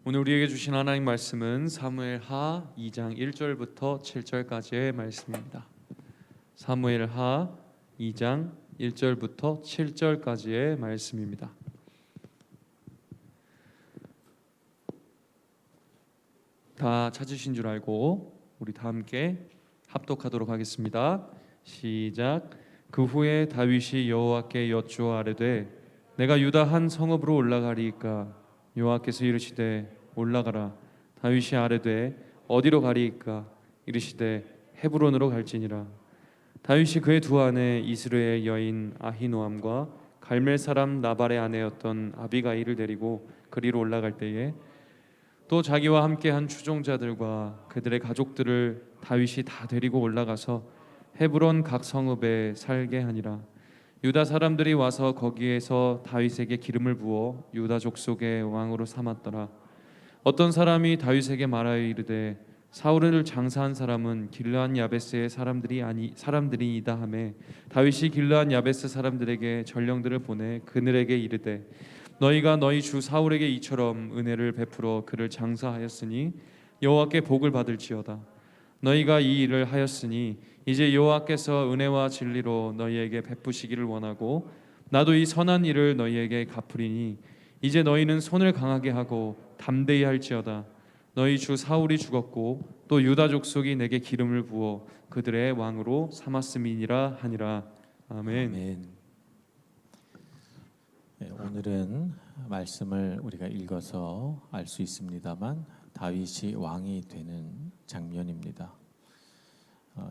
오늘 우리에게 주신 하나님 말씀은 사무엘하 2장 1절부터 7절까지의 말씀입니다. 사무엘하 2장 1절부터 7절까지의 말씀입니다. 다 찾으신 줄 알고 우리 다 함께 합독하도록 하겠습니다. 시작. 그 후에 다윗이 여호와께 여쭈어 아뢰되 내가 유다 한 성읍으로 올라가리이까? 여호와께서 이르시되 올라가라. 다윗이 아뢰되 어디로 가리이까? 이르시되 헤브론으로 갈지니라. 다윗이 그의 두 아내 이스라엘 여인 아히노암과 갈멜 사람 나발의 아내였던 아비가일을 데리고 그리로 올라갈 때에 또 자기와 함께한 추종자들과 그들의 가족들을 다윗이 다 데리고 올라가서 헤브론 각 성읍에 살게 하니라. 유다 사람들이 와서 거기에서 다윗에게 기름을 부어 유다 족속의 왕으로 삼았더라. 어떤 사람이 다윗에게 말하여 이르되 사울을 장사한 사람은 길르앗 야베스의 사람들이이다 하매 다윗이 길르앗 야베스 사람들에게 전령들을 보내 그들에게 이르되 너희가 너희 주 사울에게 이처럼 은혜를 베풀어 그를 장사하였으니 여호와께 복을 받을지어다. 너희가 이 일을 하였으니 이제 여호와께서 은혜와 진리로 너희에게 베푸시기를 원하고 나도 이 선한 일을 너희에게 갚으리니 이제 너희는 손을 강하게 하고 담대히 할지어다. 너희 주 사울이 죽었고 또 유다 족속이 내게 기름을 부어 그들의 왕으로 삼았음이니라 하니라. 아멘. 아멘. 네, 오늘은 말씀을 우리가 읽어서 알 수 있습니다만 다윗이 왕이 되는 장면입니다.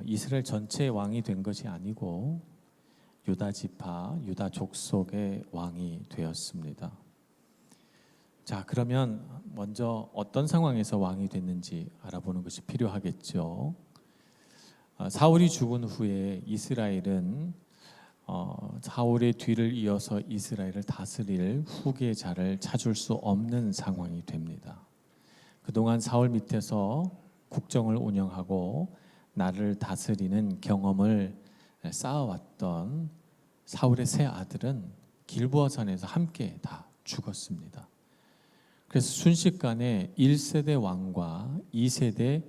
이스라엘 전체의 왕이 된 것이 아니고 유다 지파, 유다 족속의 왕이 되었습니다. 자, 그러면 먼저 어떤 상황에서 왕이 됐는지 알아보는 것이 필요하겠죠. 사울이 죽은 후에 이스라엘은 사울의 뒤를 이어서 이스라엘을 다스릴 후계자를 찾을 수 없는 상황이 됩니다. 그동안 사울 밑에서 국정을 운영하고 나를 다스리는 경험을 쌓아왔던 사울의 세 아들은 길보아산에서 함께 다 죽었습니다. 그래서 순식간에 1세대 왕과 2세대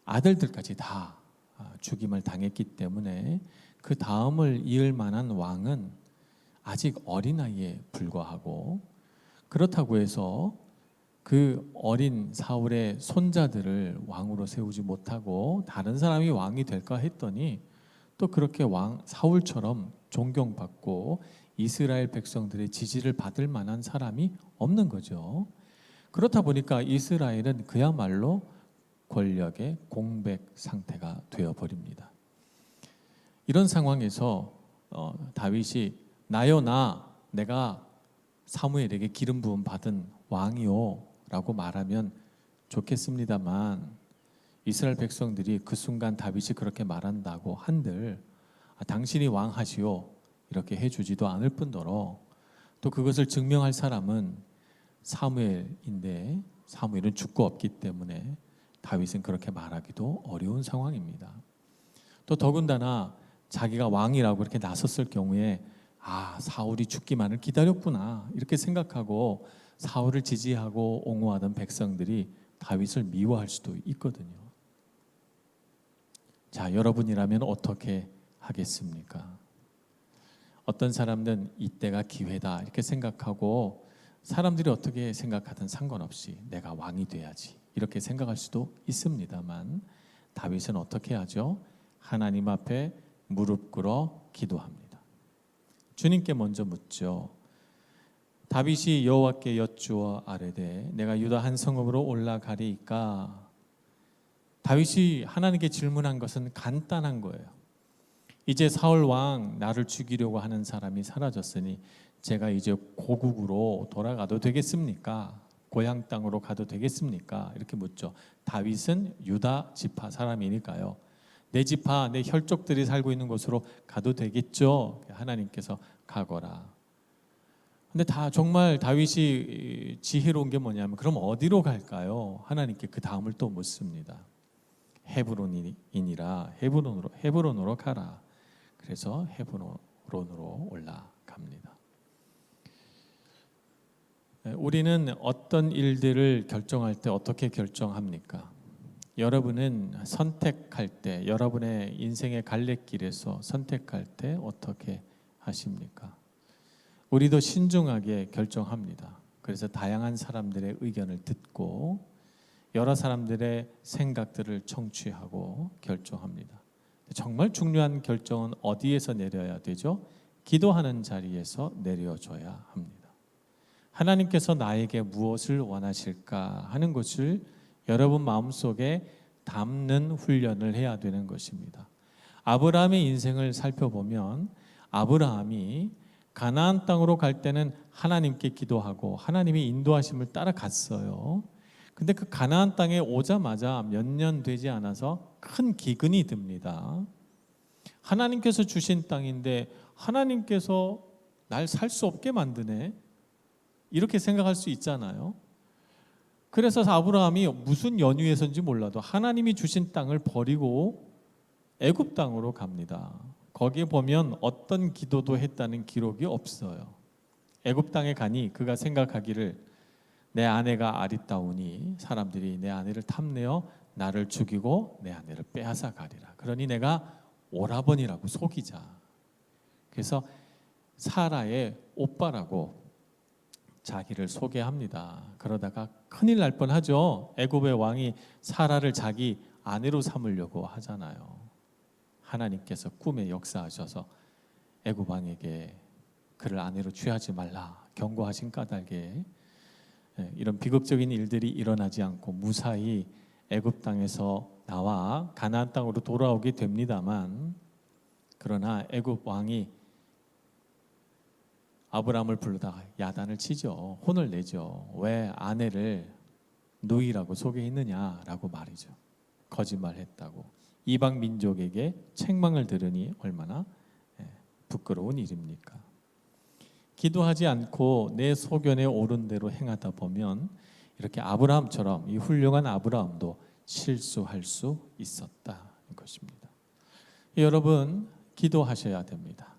아들들까지 다 죽임을 당했기 때문에 그 다음을 이을 만한 왕은 아직 어린아이에 불과하고, 그렇다고 해서 그 어린 사울의 손자들을 왕으로 세우지 못하고 다른 사람이 왕이 될까 했더니 또 그렇게 사울처럼 존경받고 이스라엘 백성들의 지지를 받을 만한 사람이 없는 거죠. 그렇다 보니까 이스라엘은 그야말로 권력의 공백 상태가 되어버립니다. 이런 상황에서 다윗이 나요 내가 사무엘에게 기름 부음 받은 왕이요 라고 말하면 좋겠습니다만 이스라엘 백성들이 그 순간 다윗이 그렇게 말한다고 한들 당신이 왕하시오 이렇게 해주지도 않을 뿐더러 또 그것을 증명할 사람은 사무엘인데 사무엘은 죽고 없기 때문에 다윗은 그렇게 말하기도 어려운 상황입니다. 또 더군다나 자기가 왕이라고 이렇게 나섰을 경우에 사울이 죽기만을 기다렸구나 이렇게 생각하고 사울을 지지하고 옹호하던 백성들이 다윗을 미워할 수도 있거든요. 자, 여러분이라면 어떻게 하겠습니까? 어떤 사람들은 이때가 기회다 이렇게 생각하고 사람들이 어떻게 생각하든 상관없이 내가 왕이 돼야지 이렇게 생각할 수도 있습니다만 다윗은 어떻게 하죠? 하나님 앞에 무릎 꿇어 기도합니다. 주님께 먼저 묻죠. 다윗이 여호와께 여쭈어 아뢰되 내가 유다 한 성읍으로 올라가리이까? 다윗이 하나님께 질문한 것은 간단한 거예요. 이제 사울 왕 나를 죽이려고 하는 사람이 사라졌으니 제가 이제 고국으로 돌아가도 되겠습니까? 고향 땅으로 가도 되겠습니까? 이렇게 묻죠. 다윗은 유다 지파 사람이니까요. 내 지파, 내 혈족들이 살고 있는 곳으로 가도 되겠죠? 하나님께서 가거라. 근데 정말 다윗이 지혜로운 게 뭐냐면 그럼 어디로 갈까요? 하나님께 그 다음을 또 묻습니다. 헤브론이니라 헤브론으로 가라. 그래서 헤브론으로 올라갑니다. 우리는 어떤 일들을 결정할 때 어떻게 결정합니까? 여러분은 선택할 때, 여러분의 인생의 갈래길에서 선택할 때 어떻게 하십니까? 우리도 신중하게 결정합니다. 그래서 다양한 사람들의 의견을 듣고 여러 사람들의 생각들을 청취하고 결정합니다. 정말 중요한 결정은 어디에서 내려야 되죠? 기도하는 자리에서 내려줘야 합니다. 하나님께서 나에게 무엇을 원하실까 하는 것을 여러분 마음속에 담는 훈련을 해야 되는 것입니다. 아브라함의 인생을 살펴보면 아브라함이 가나안 땅으로 갈 때는 하나님께 기도하고 하나님의 인도하심을 따라갔어요. 근데 그 가나안 땅에 오자마자 몇 년 되지 않아서 큰 기근이 듭니다. 하나님께서 주신 땅인데 하나님께서 날 살 수 없게 만드네, 이렇게 생각할 수 있잖아요. 그래서 아브라함이 무슨 연유에서인지 몰라도 하나님이 주신 땅을 버리고 애굽 땅으로 갑니다. 거기에 보면 어떤 기도도 했다는 기록이 없어요. 애굽 땅에 가니 그가 생각하기를 내 아내가 아리따우니 사람들이 내 아내를 탐내어 나를 죽이고 내 아내를 빼앗아 가리라. 그러니 내가 오라버니라고 속이자. 그래서 사라의 오빠라고 자기를 소개합니다. 그러다가 큰일 날 뻔하죠. 애굽의 왕이 사라를 자기 아내로 삼으려고 하잖아요. 하나님께서 꿈에 역사하셔서 애굽 왕에게 그를 아내로 취하지 말라 경고하신 까닭에 이런 비극적인 일들이 일어나지 않고 무사히 애굽 땅에서 나와 가나안 땅으로 돌아오게 됩니다만, 그러나 애굽 왕이 아브라함을 불러다가 야단을 치죠. 혼을 내죠. 왜 아내를 누이라고 소개했느냐라고 말이죠. 거짓말했다고. 이방 민족에게 책망을 들으니 얼마나 부끄러운 일입니까? 기도하지 않고 내 소견에 옳은 대로 행하다 보면 이렇게 아브라함처럼 이 훌륭한 아브라함도 실수할 수 있었다는 것입니다. 여러분, 기도하셔야 됩니다.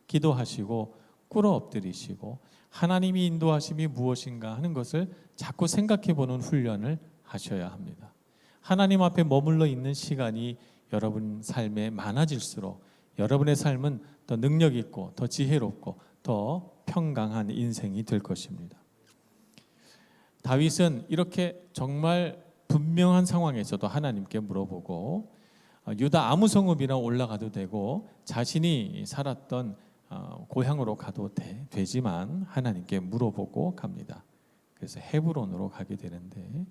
기도하시고 꿇어 엎드리시고 하나님이 인도하심이 무엇인가 하는 것을 자꾸 생각해 보는 훈련을 하셔야 합니다. 하나님 앞에 머물러 있는 시간이 여러분 삶에 많아질수록 여러분의 삶은 더 능력 있고 더 지혜롭고 더 평강한 인생이 될 것입니다. 다윗은 이렇게 정말 분명한 상황에서도 하나님께 물어보고 유다 아무 성읍이나 올라가도 되고 자신이 살았던 고향으로 가도 되지만 하나님께 물어보고 갑니다. 그래서 헤브론으로 가게 되는데,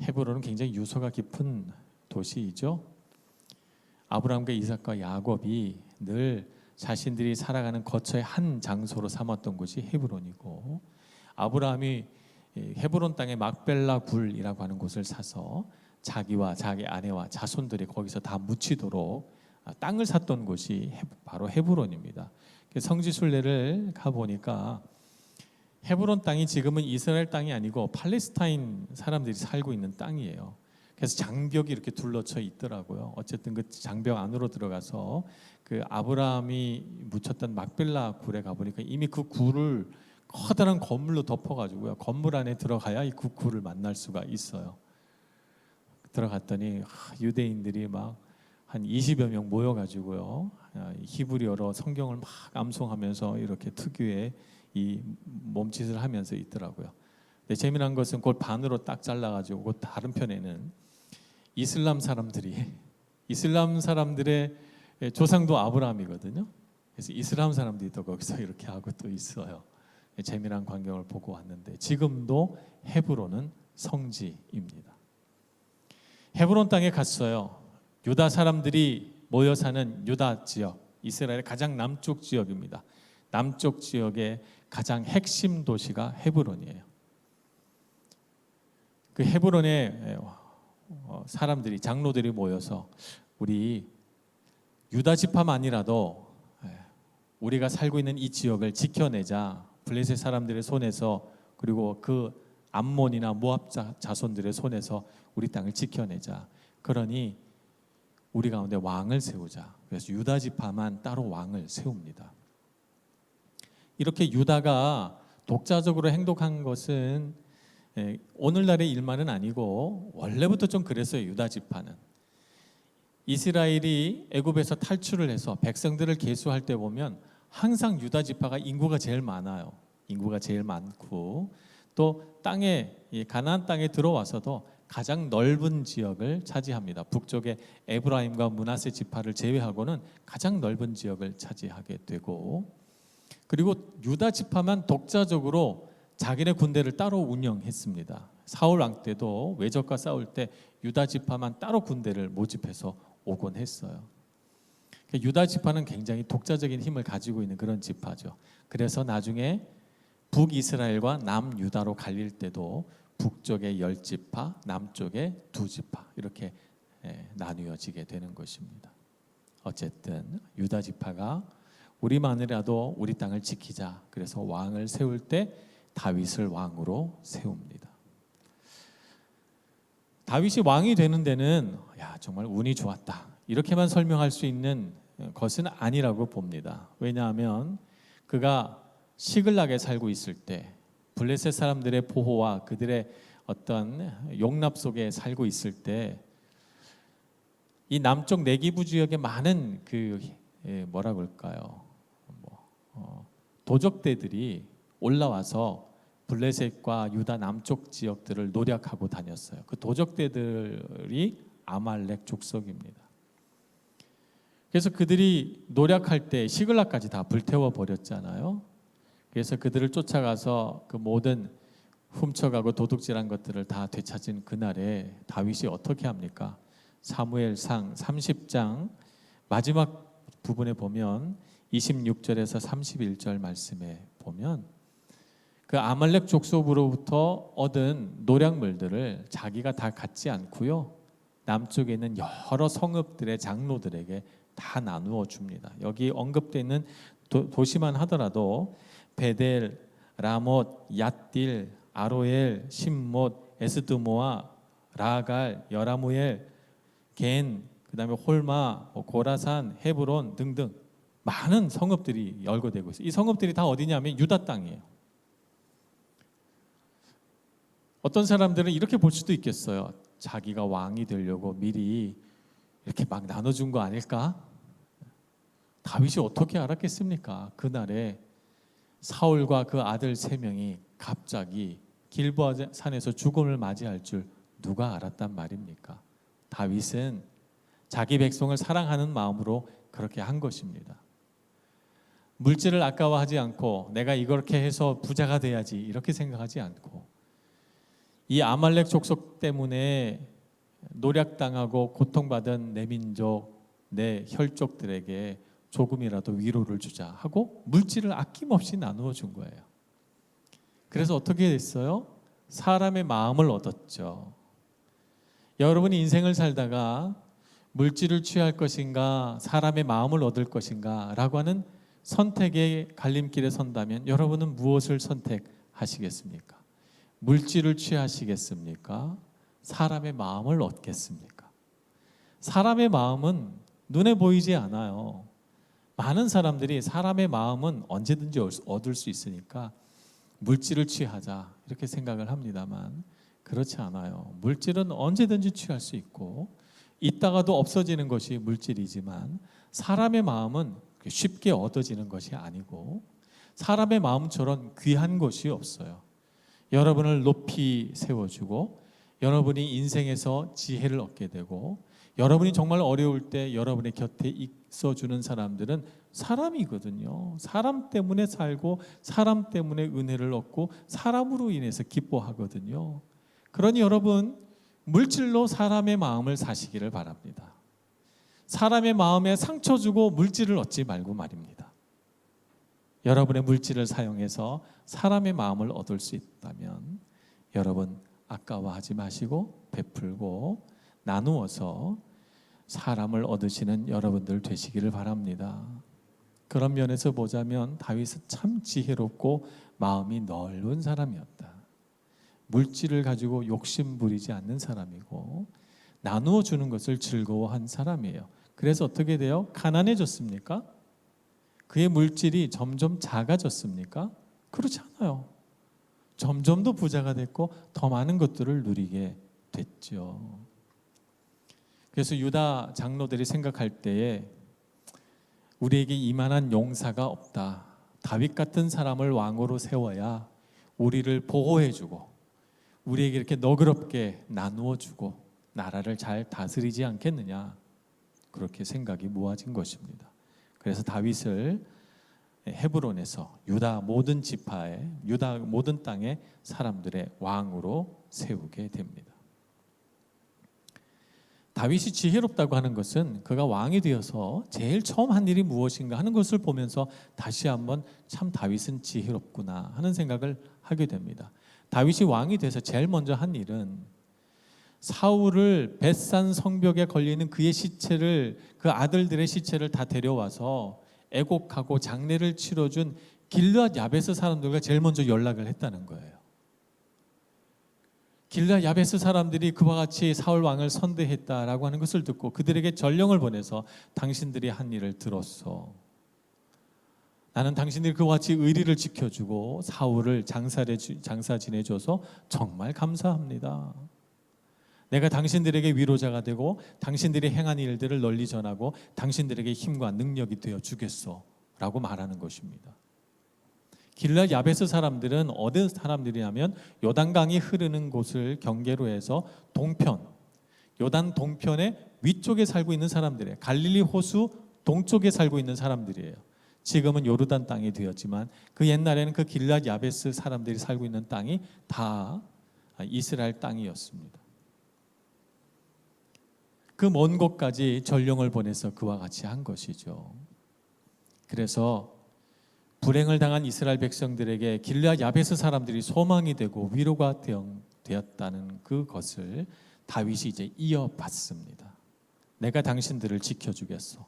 헤브론은 굉장히 유서가 깊은 도시이죠. 아브라함과 이삭과 야곱이 늘 자신들이 살아가는 거처의 한 장소로 삼았던 곳이 헤브론이고, 아브라함이 헤브론 땅의 막벨라 굴이라고 하는 곳을 사서 자기와 자기 아내와 자손들이 거기서 다 묻히도록 땅을 샀던 곳이 바로 헤브론입니다. 성지 순례를 가보니까 헤브론 땅이 지금은 이스라엘 땅이 아니고 팔레스타인 사람들이 살고 있는 땅이에요. 그래서 장벽이 이렇게 둘러쳐 있더라고요. 어쨌든 그 장벽 안으로 들어가서 그 아브라함이 묻혔던 막벨라 굴에 가보니까 이미 그 굴을 커다란 건물로 덮어가지고요. 건물 안에 들어가야 이 그 굴을 만날 수가 있어요. 들어갔더니 유대인들이 막 한 20여 명 모여가지고요. 히브리어로 성경을 막 암송하면서 이렇게 특유의 이 몸짓을 하면서 있더라고요. 근데 재미난 것은 그걸 반으로 딱 잘라가지고 그 다른 편에는 이슬람 사람들의 조상도 아브라함이거든요. 그래서 이슬람 사람들이 또 거기서 이렇게 하고 또 있어요. 재미난 광경을 보고 왔는데 지금도 헤브론은 성지입니다. 헤브론 땅에 갔어요. 유다 사람들이 모여 사는 유다 지역, 이스라엘의 가장 남쪽 지역입니다. 남쪽 지역의 가장 핵심 도시가 헤브론이에요. 그 헤브론에 사람들이, 장로들이 모여서 우리 유다 지파만이라도 우리가 살고 있는 이 지역을 지켜내자. 블레셋 사람들의 손에서, 그리고 그 암몬이나 모압 자손들의 손에서 우리 땅을 지켜내자. 그러니 우리 가운데 왕을 세우자. 그래서 유다 지파만 따로 왕을 세웁니다. 이렇게 유다가 독자적으로 행동한 것은 오늘날의 일만은 아니고 원래부터 좀 그랬어요. 유다 지파는 이스라엘이 애굽에서 탈출을 해서 백성들을 계수할 때 보면 항상 유다 지파가 인구가 제일 많아요. 인구가 제일 많고 또 땅에 가나안 땅에 들어와서도 가장 넓은 지역을 차지합니다. 북쪽의 에브라임과 므낫세 지파를 제외하고는 가장 넓은 지역을 차지하게 되고, 그리고 유다 지파만 독자적으로 자기네 군대를 따로 운영했습니다. 사울 왕 때도 외적과 싸울 때 유다 지파만 따로 군대를 모집해서 오곤 했어요. 유다 지파는 굉장히 독자적인 힘을 가지고 있는 그런 지파죠. 그래서 나중에 북이스라엘과 남유다로 갈릴 때도 북쪽에 10지파, 남쪽에 2지파 이렇게 나뉘어지게 되는 것입니다. 어쨌든 유다 지파가 우리만이라도 우리 땅을 지키자. 그래서 왕을 세울 때 다윗을 왕으로 세웁니다. 다윗이 왕이 되는 데는 정말 운이 좋았다. 이렇게만 설명할 수 있는 것은 아니라고 봅니다. 왜냐하면 그가 시글락에 살고 있을 때 블레셋 사람들의 보호와 그들의 어떤 용납 속에 살고 있을 때 이 남쪽 내기부 지역에 많은 뭐라고 할까요? 도적대들이 올라와서 블레셋과 유다 남쪽 지역들을 노략하고 다녔어요. 그 도적대들이 아말렉 족속입니다. 그래서 그들이 노략할 때 시글락까지 다 불태워 버렸잖아요. 그래서 그들을 쫓아가서 그 모든 훔쳐가고 도둑질한 것들을 다 되찾은 그날에 다윗이 어떻게 합니까? 사무엘상 30장 마지막 부분에 보면 26절에서 31절 말씀에 보면 그 아말렉 족속으로부터 얻은 노략물들을 자기가 다 갖지 않고요, 남쪽에 있는 여러 성읍들의 장로들에게 다 나누어 줍니다. 여기 언급되어 있는 도시만 하더라도 베델, 라못, 얏딜, 아로엘, 심못, 에스드모아, 라갈, 여라무엘, 겐, 그다음에 홀마, 고라산, 헤브론 등등 많은 성읍들이 열거되고 있어요. 이 성읍들이 다 어디냐면 유다 땅이에요. 어떤 사람들은 이렇게 볼 수도 있겠어요. 자기가 왕이 되려고 미리 이렇게 막 나눠준 거 아닐까? 다윗이 어떻게 알았겠습니까? 그날에 사울과 그 아들 3명이 갑자기 길보아 산에서 죽음을 맞이할 줄 누가 알았단 말입니까? 다윗은 자기 백성을 사랑하는 마음으로 그렇게 한 것입니다. 물질을 아까워하지 않고 내가 이렇게 해서 부자가 돼야지 이렇게 생각하지 않고 이 아말렉 족속 때문에 노략당하고 고통받은 내 민족, 내 혈족들에게 조금이라도 위로를 주자 하고 물질을 아낌없이 나누어 준 거예요. 그래서 어떻게 됐어요? 사람의 마음을 얻었죠. 여러분이 인생을 살다가 물질을 취할 것인가 사람의 마음을 얻을 것인가 라고 하는 선택의 갈림길에 선다면 여러분은 무엇을 선택하시겠습니까? 물질을 취하시겠습니까? 사람의 마음을 얻겠습니까? 사람의 마음은 눈에 보이지 않아요. 많은 사람들이 사람의 마음은 언제든지 얻을 수 있으니까 물질을 취하자 이렇게 생각을 합니다만 그렇지 않아요. 물질은 언제든지 취할 수 있고 있다가도 없어지는 것이 물질이지만 사람의 마음은 쉽게 얻어지는 것이 아니고 사람의 마음처럼 귀한 것이 없어요. 여러분을 높이 세워주고 여러분이 인생에서 지혜를 얻게 되고 여러분이 정말 어려울 때 여러분의 곁에 있어주는 사람들은 사람이거든요. 사람 때문에 살고 사람 때문에 은혜를 얻고 사람으로 인해서 기뻐하거든요. 그러니 여러분 물질로 사람의 마음을 사시기를 바랍니다. 사람의 마음에 상처 주고 물질을 얻지 말고 말입니다. 여러분의 물질을 사용해서 사람의 마음을 얻을 수 있다면 여러분 아까워하지 마시고 베풀고 나누어서 사람을 얻으시는 여러분들 되시기를 바랍니다. 그런 면에서 보자면 다윗은 참 지혜롭고 마음이 넓은 사람이었다. 물질을 가지고 욕심 부리지 않는 사람이고 나누어 주는 것을 즐거워한 사람이에요. 그래서 어떻게 돼요? 가난해졌습니까? 그의 물질이 점점 작아졌습니까? 그렇지 않아요. 점점 더 부자가 됐고 더 많은 것들을 누리게 됐죠. 그래서 유다 장로들이 생각할 때에 우리에게 이만한 용사가 없다. 다윗 같은 사람을 왕으로 세워야 우리를 보호해주고 우리에게 이렇게 너그럽게 나누어주고 나라를 잘 다스리지 않겠느냐, 그렇게 생각이 모아진 것입니다. 그래서 다윗을 헤브론에서 유다 모든 지파의 유다 모든 땅의 사람들의 왕으로 세우게 됩니다. 다윗이 지혜롭다고 하는 것은 그가 왕이 되어서 제일 처음 한 일이 무엇인가 하는 것을 보면서 다시 한번 참 다윗은 지혜롭구나 하는 생각을 하게 됩니다. 다윗이 왕이 돼서 제일 먼저 한 일은 사울을 벳산 성벽에 걸리는 그의 시체를, 그 아들들의 시체를 다 데려와서 애곡하고 장례를 치러준 길르앗 야베스 사람들과 제일 먼저 연락을 했다는 거예요. 길르앗 야베스 사람들이 그와 같이 사울 왕을 선대했다라고 하는 것을 듣고 그들에게 전령을 보내서 당신들이 한 일을 들었어. 나는 당신들이 그와 같이 의리를 지켜주고 사울을 장사 지내줘서 정말 감사합니다. 내가 당신들에게 위로자가 되고 당신들이 행한 일들을 널리 전하고 당신들에게 힘과 능력이 되어 주겠소 라고 말하는 것입니다. 길르앗 야베스 사람들은 어느 사람들이냐면 요단강이 흐르는 곳을 경계로 해서 동편, 요단 동편의 위쪽에 살고 있는 사람들이에요. 갈릴리 호수 동쪽에 살고 있는 사람들이에요. 지금은 요르단 땅이 되었지만 그 옛날에는 그 길르앗 야베스 사람들이 살고 있는 땅이 다 이스라엘 땅이었습니다. 그 먼 곳까지 전령을 보내서 그와 같이 한 것이죠. 그래서 불행을 당한 이스라엘 백성들에게 길르앗 야베스 사람들이 소망이 되고 위로가 되었다는 그것을 다윗이 이제 이어받습니다. 내가 당신들을 지켜주겠소.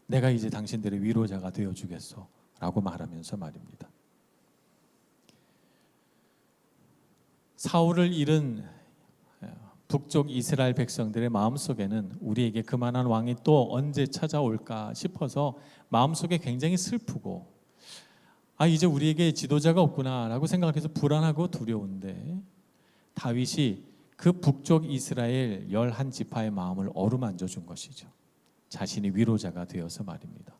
내가 이제 당신들의 위로자가 되어주겠소 라고 말하면서 말입니다. 사울을 잃은 북쪽 이스라엘 백성들의 마음속에는 우리에게 그만한 왕이 또 언제 찾아올까 싶어서 마음속에 굉장히 슬프고 이제 우리에게 지도자가 없구나라고 생각해서 불안하고 두려운데 다윗이 그 북쪽 이스라엘 11지파의 마음을 어루만져 준 것이죠. 자신이 위로자가 되어서 말입니다.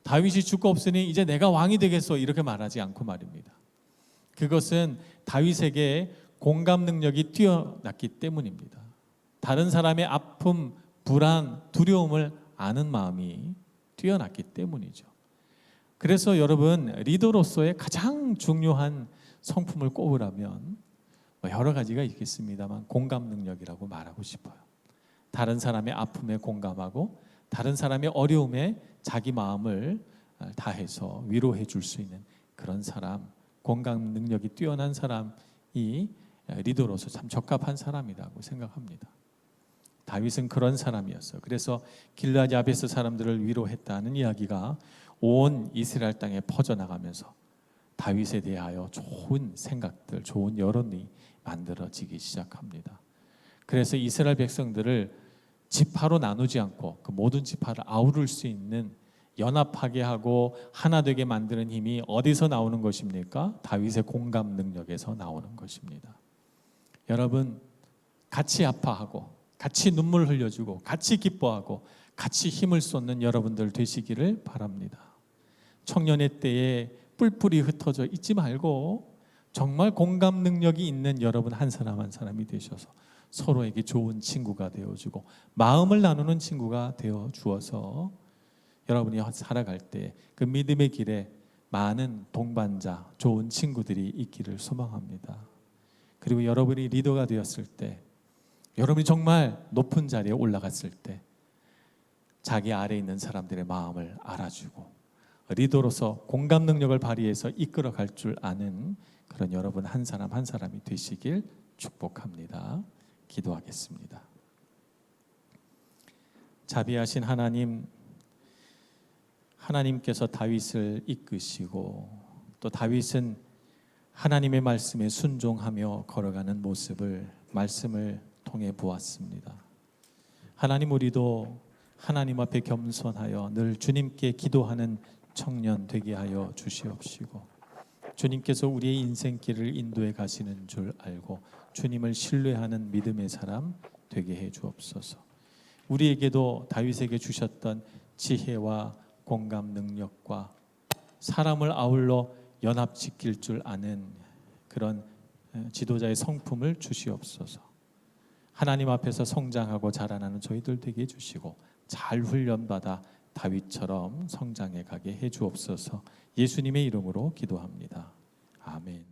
다윗이 죽고 없으니 이제 내가 왕이 되겠소 이렇게 말하지 않고 말입니다. 그것은 다윗에게 공감 능력이 뛰어났기 때문입니다. 다른 사람의 아픔, 불안, 두려움을 아는 마음이 뛰어났기 때문이죠. 그래서 여러분, 리더로서의 가장 중요한 성품을 꼽으라면 여러 가지가 있겠습니다만 공감 능력이라고 말하고 싶어요. 다른 사람의 아픔에 공감하고 다른 사람의 어려움에 자기 마음을 다해서 위로해 줄 수 있는 그런 사람, 공감 능력이 뛰어난 사람이 리더로서 참 적합한 사람이라고 생각합니다. 다윗은 그런 사람이었어요. 그래서 길르앗 야베스 사람들을 위로했다는 이야기가 온 이스라엘 땅에 퍼져나가면서 다윗에 대하여 좋은 생각들, 좋은 여론이 만들어지기 시작합니다. 그래서 이스라엘 백성들을 지파로 나누지 않고 그 모든 지파를 아우를 수 있는 연합하게 하고 하나 되게 만드는 힘이 어디서 나오는 것입니까? 다윗의 공감 능력에서 나오는 것입니다. 여러분, 같이 아파하고 같이 눈물 흘려주고 같이 기뻐하고 같이 힘을 쏟는 여러분들 되시기를 바랍니다. 청년의 때에 뿔뿔이 흩어져 있지 말고 정말 공감 능력이 있는 여러분 한 사람 한 사람이 되셔서 서로에게 좋은 친구가 되어주고 마음을 나누는 친구가 되어주어서 여러분이 살아갈 때 그 믿음의 길에 많은 동반자, 좋은 친구들이 있기를 소망합니다. 그리고 여러분이 리더가 되었을 때, 여러분이 정말 높은 자리에 올라갔을 때 자기 아래에 있는 사람들의 마음을 알아주고 리더로서 공감 능력을 발휘해서 이끌어갈 줄 아는 그런 여러분 한 사람 한 사람이 되시길 축복합니다. 기도하겠습니다. 자비하신 하나님께서 다윗을 이끄시고 또 다윗은 하나님의 말씀에 순종하며 걸어가는 모습을 말씀을 통해 보았습니다. 하나님, 우리도 하나님 앞에 겸손하여 늘 주님께 기도하는 청년 되게 하여 주시옵시고 주님께서 우리의 인생길을 인도해 가시는 줄 알고 주님을 신뢰하는 믿음의 사람 되게 해 주옵소서. 우리에게도 다윗에게 주셨던 지혜와 공감 능력과 사람을 아울러 연합지킬 줄 아는 그런 지도자의 성품을 주시옵소서. 하나님 앞에서 성장하고 자라나는 저희들 되게 해주시고 잘 훈련받아 다윗처럼 성장해 가게 해 주옵소서. 예수님의 이름으로 기도합니다. 아멘.